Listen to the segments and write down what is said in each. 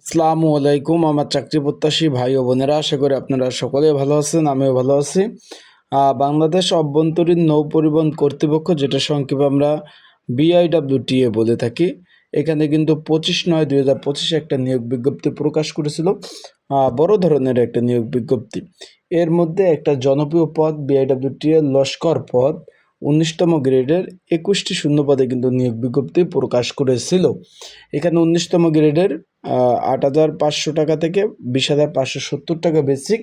আসসালামু আলাইকুম আমার চাকরি প্রত্যাশী ভাই ও বোনেরা, আশা করি আপনারা সকলেই ভালো আছেন। আমিও ভালো আছি। বাংলাদেশ অভ্যন্তরীণ নৌ পরিবহন কর্তৃপক্ষ, যেটা সংক্ষেপে আমরা BIWTA বলে থাকি, এখানে কিন্তু 25/9/2025 একটা নিয়োগ বিজ্ঞপ্তি প্রকাশ করেছিল। বড় ধরনের একটা নিয়োগ বিজ্ঞপ্তি। এর মধ্যে একটা জনপ্রিয় পদ BIWTA লস্কর পদ 19তম গ্রেডের 21টি শূন্যপদে কিন্তু নিয়োগ বিজ্ঞপ্তি প্রকাশ করেছিল। এখানে 19তম গ্রেডের 8,500 টাকা থেকে 20,570 টাকা বেসিক।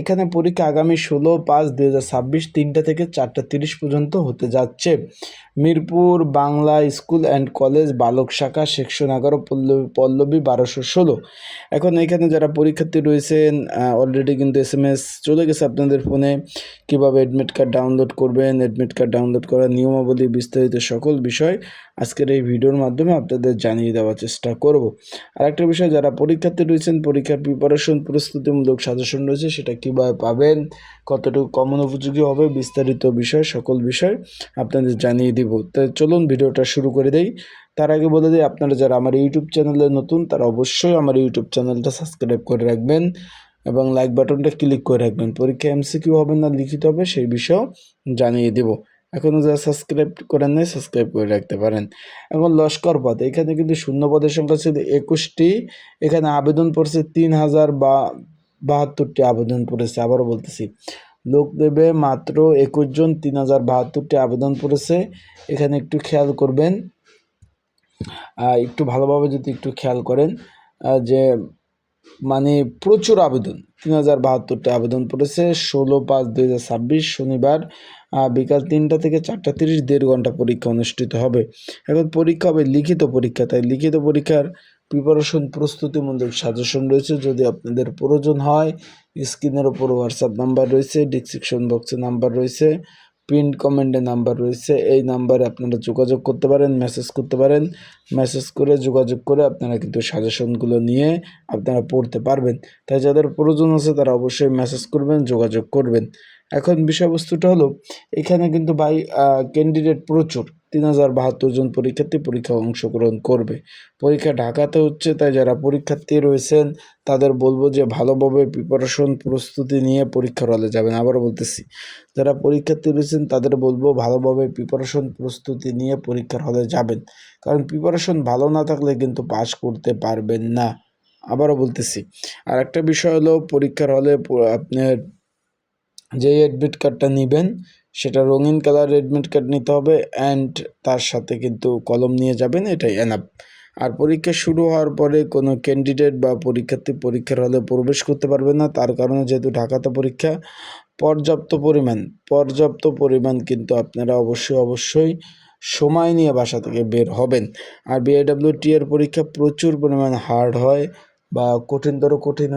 এখানে পরীক্ষা আগামী 16/5/2026 3টা থেকে 4:30 পর্যন্ত হতে যাচ্ছে। Mirpur Bangla school and college বালক শাখা, সেকশন 11, পল্লবী 1216। এখন এখানে যারা পরীক্ষার্থী রয়েছেন, অলরেডি কিন্তু SMS চলে গেছে আপনাদের ফোনে। কিভাবে অ্যাডমিট কার্ড ডাউনলোড করবেন, অ্যাডমিট কার্ড ডাউনলোড করার নিয়মাবলী, বিস্তারিত সকল বিষয় আজকের এই ভিডিওর মাধ্যমে আপনাদের জানিয়ে দেওয়ার চেষ্টা করব। আরেকটা বিষয়, যারা পরীক্ষার্থী রয়েছেন, পরীক্ষার প্রিপারেশন প্রস্তুতিমূলক সাজেশন রয়েছে, সেটা কীভাবে পাবেন, কতটুকু কমন উপযোগী হবে, বিস্তারিত বিষয় সকল বিষয় আপনাদের জানিয়ে দিব। তো চলুন ভিডিওটা শুরু করে দেই। তার আগে বলে দিই, আপনারা যারা আমার ইউটিউব চ্যানেলে নতুন, তারা অবশ্যই আমার ইউটিউব চ্যানেলটা সাবস্ক্রাইব করে রাখবেন এবং লাইক বাটনটা ক্লিক করে রাখবেন। পরীক্ষা MCQ হবে না লিখিত হবে, সেই বিষয়েও জানিয়ে দেব। এখনও যারা সাবস্ক্রাইব করেন নাই, সাবস্ক্রাইব করে রাখতে পারেন। এখন লস্কর পদ, এখানে কিন্তু শূন্য পদের সংখ্যা ছিল 21টি। এখানে আবেদন পড়ছে 3,072টি আবেদন পড়েছে। আবারও বলতেছি, লোক দেবে মাত্র 21 জন, 3,072টি আবেদন পড়েছে। এখানে একটু খেয়াল করবেন, একটু ভালোভাবে যদি একটু খেয়াল করেন, যে মানে প্রচুর আবেদন, 3,072টি আবেদন পড়েছে। 16/5/2026 শনিবার বিকাল 3টা থেকে 4:30, 1.5 ঘন্টা পরীক্ষা অনুষ্ঠিত হবে। এখন পরীক্ষা হবে লিখিত পরীক্ষা, তাই লিখিত পরীক্ষার প্রিপারেশন প্রস্তুতিমূলক সাজেশন রয়েছে। যদি আপনাদের প্রয়োজন হয়, স্ক্রিনের ওপর হোয়াটসঅ্যাপ নাম্বার রয়েছে, ডিসক্রিপশন বক্সে নাম্বার রয়েছে, পিন কমেন্টে নাম্বার রয়েছে। এই নাম্বারে আপনারা যোগাযোগ করতে পারেন, মেসেজ করতে পারেন। মেসেজ করে যোগাযোগ করে আপনারা কিন্তু সাজেশনগুলো নিয়ে আপনারা পড়তে পারবেন। তাই যাদের প্রয়োজন আছে তারা অবশ্যই মেসেজ করবেন, যোগাযোগ করবেন। এখন বিষয়বস্তুটা হলো, এখানে কিন্তু ক্যান্ডিডেট প্রচুর, 3,072 জন পরীক্ষার্থী পরীক্ষায় অংশগ্রহণ করবে। পরীক্ষা ঢাকাতে হচ্ছে, তাই যারা পরীক্ষার্থী রয়েছেন তাদের বলবো যে ভালোভাবে প্রিপারেশন প্রস্তুতি নিয়ে পরীক্ষার হলে যাবেন। আবারও বলতেছি, যারা পরীক্ষার্থী রয়েছেন তাদের বলবো ভালোভাবে প্রিপারেশন প্রস্তুতি নিয়ে পরীক্ষার হলে যাবেন, কারণ প্রিপারেশন ভালো না থাকলে কিন্তু পাস করতে পারবেন না। আবারও বলতেছি, আর একটা বিষয় হলো, পরীক্ষার হলে আপনার যে অ্যাডমিট কার্ডটা নেবেন সেটা রঙিন কালার অ্যাডমিট কার্ড নিতে হবে, অ্যান্ড তার সাথে কিন্তু কলম নিয়ে যাবেন, এটাই এনাফ। আর পরীক্ষা শুরু হওয়ার পরে কোনো ক্যান্ডিডেট বা পরীক্ষার্থী পরীক্ষার হলে প্রবেশ করতে পারবে না। তার কারণে যেহেতু ঢাকাতে পরীক্ষা, পর্যাপ্ত পরিমাণ কিন্তু আপনারা অবশ্যই সময় নিয়ে বাসা থেকে বের হবেন। আর BIWTA এর পরীক্ষা প্রচুর পরিমাণ হার্ড হয় বা কঠিন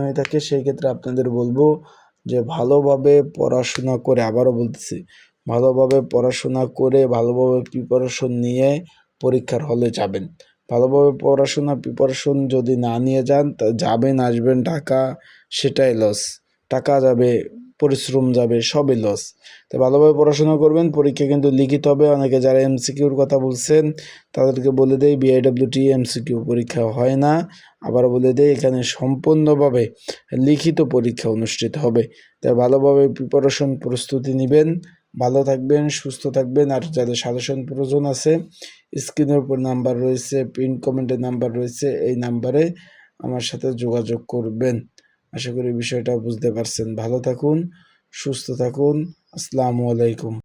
হয়ে থাকে। সেই ক্ষেত্রে আপনাদের বলবো যে ভালোভাবে পড়াশোনা করে, আবারও বলতেছি, ভালোভাবে পড়াশোনা করে ভালোভাবে প্রিপারেশন নিয়ে পরীক্ষার হলে যাবেন। ভালোভাবে প্রিপারেশন যদি না নিয়ে যান, তা যাবেন আসবেন ঢাকা, সেটাই লস। টাকা যাবে, পরিশ্রম যাবে, সবই লস। তো ভালোভাবে পড়াশোনা করবেন। পরীক্ষা কিন্তু লিখিত হবে। অনেকে যারা MCQর কথা বলছেন তাদেরকে বলে দেই, BIWTA MCQ পরীক্ষা হয় না। আবার বলে দেই, এখানে সম্পূর্ণভাবে লিখিত পরীক্ষা অনুষ্ঠিত হবে। তাই ভালোভাবে প্রিপারেশন প্রস্তুতি নেবেন। ভালো থাকবেন, সুস্থ থাকবেন। আর যাদের সাজেশন প্রয়োজন আছে, স্ক্রিনের উপর নাম্বার রয়েছে, পিন কমেন্টে নাম্বার রয়েছে, এই নাম্বারে আমার সাথে যোগাযোগ করবেন। আশা করি বিষয়টা বুঝতে পারছেন। ভালো থাকুন, সুস্থ থাকুন। আসসালামু আলাইকুম।